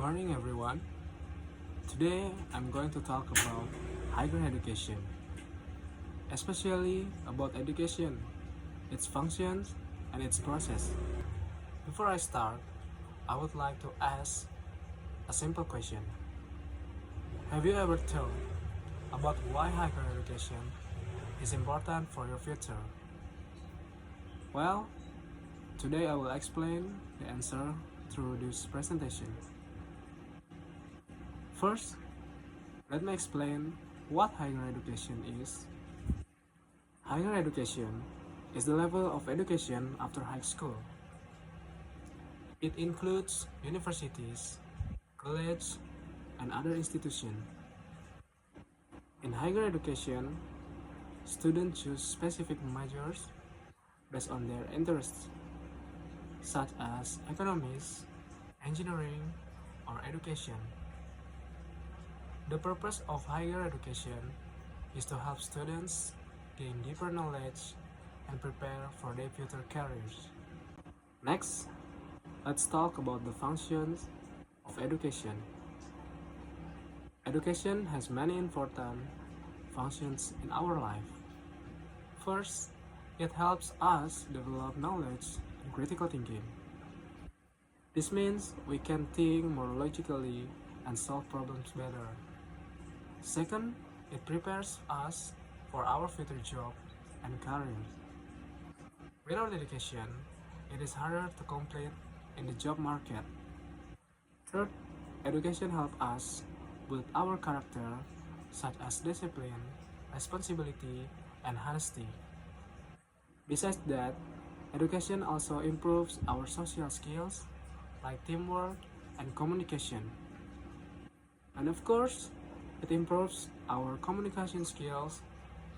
morning, everyone. Today I'm going to talk about higher education, especially about education, its functions, and its process. Before I start, I would like to ask a simple question. Have you ever thought about why higher education is important for your future? Well, today I will explain the answer through this presentation. First, let me explain what higher education is. Higher education is the level of education after high school. It includes universities, colleges, and other institutions. In higher education, students choose specific majors based on their interests, such as economics, engineering, or education. The purpose of higher education is to help students gain deeper knowledge and prepare for their future careers. Next, let's talk about the functions of education. Education has many important functions in our life. First, it helps us develop knowledge and critical thinking. This means we can think more logically and solve problems better. Second, it prepares us for our future job and careers. Without education, it is harder to compete in the job market. Third, education helps us build our character, such as discipline, responsibility, and honesty. Besides that, education also improves our social skills like teamwork and communication. And of course, it improves our communication skills,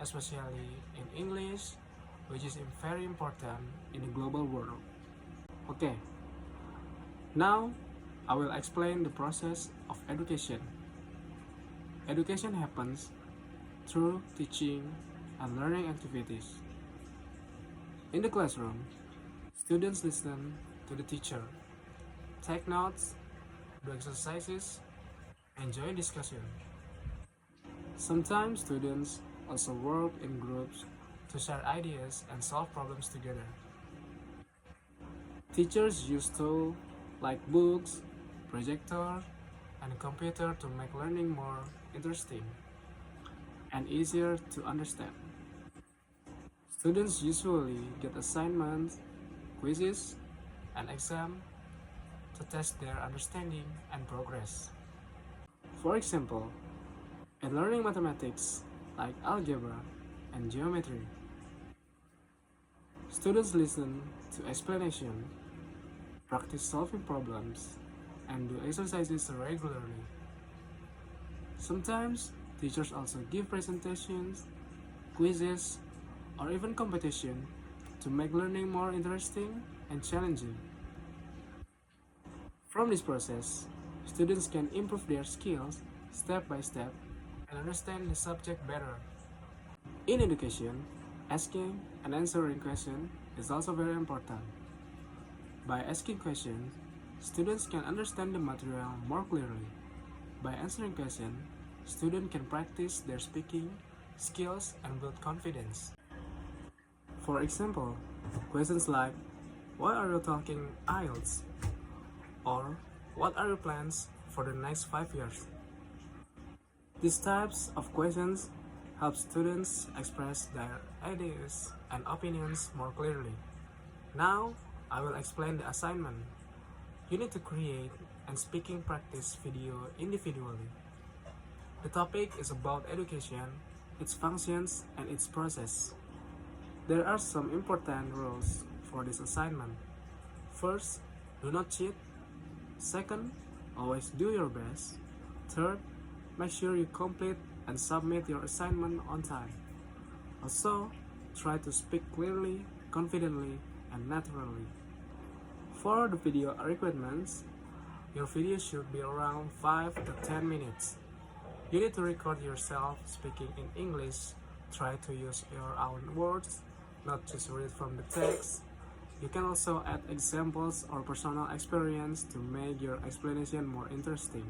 especially in English, which is very important in the global world. Okay, now I will explain the process of education. Education happens through teaching and learning activities. In the classroom, students listen to the teacher, take notes, do exercises, and join discussion. Sometimes students also work in groups to share ideas and solve problems together. Teachers use tools like books, projector, and computer to make learning more interesting and easier to understand. Students usually get assignments, quizzes, and exams to test their understanding and progress. For example, in learning mathematics like algebra and geometry, students listen to explanation, practice solving problems, and do exercises regularly. Sometimes teachers also give presentations, quizzes, or even competition to make learning more interesting and challenging. From this process, students can improve their skills step by step and understand the subject better. In education, asking and answering questions is also very important. By asking questions, students can understand the material more clearly. By answering questions, students can practice their speaking skills and build confidence. For example, questions like, why are you taking IELTS? Or, what are your plans for the next 5 years? These types of questions help students express their ideas and opinions more clearly. Now, I will explain the assignment. You need to create and speaking practice video individually. The topic is about education, its functions, and its process. There are some important rules for this assignment. First, do not cheat. Second, always do your best. Third, make sure you complete and submit your assignment on time. Also, try to speak clearly, confidently, and naturally. For the video requirements, your video should be around 5 to 10 minutes. You need to record yourself speaking in English. Try to use your own words, not just read from the text. You can also add examples or personal experience to make your explanation more interesting.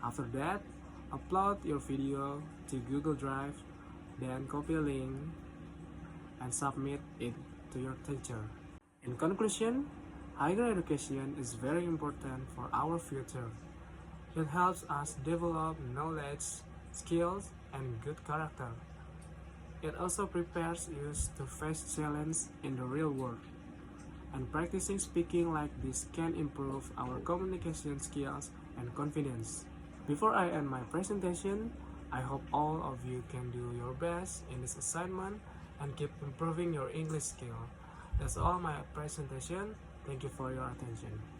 After that, upload your video to Google Drive, then copy a link and submit it to your teacher. In conclusion, higher education is very important for our future. It helps us develop knowledge, skills, and good character. It also prepares us to face challenges in the real world. And practicing speaking like this can improve our communication skills and confidence. Before I end my presentation, I hope all of you can do your best in this assignment and keep improving your English skill. That's all my presentation. Thank you for your attention.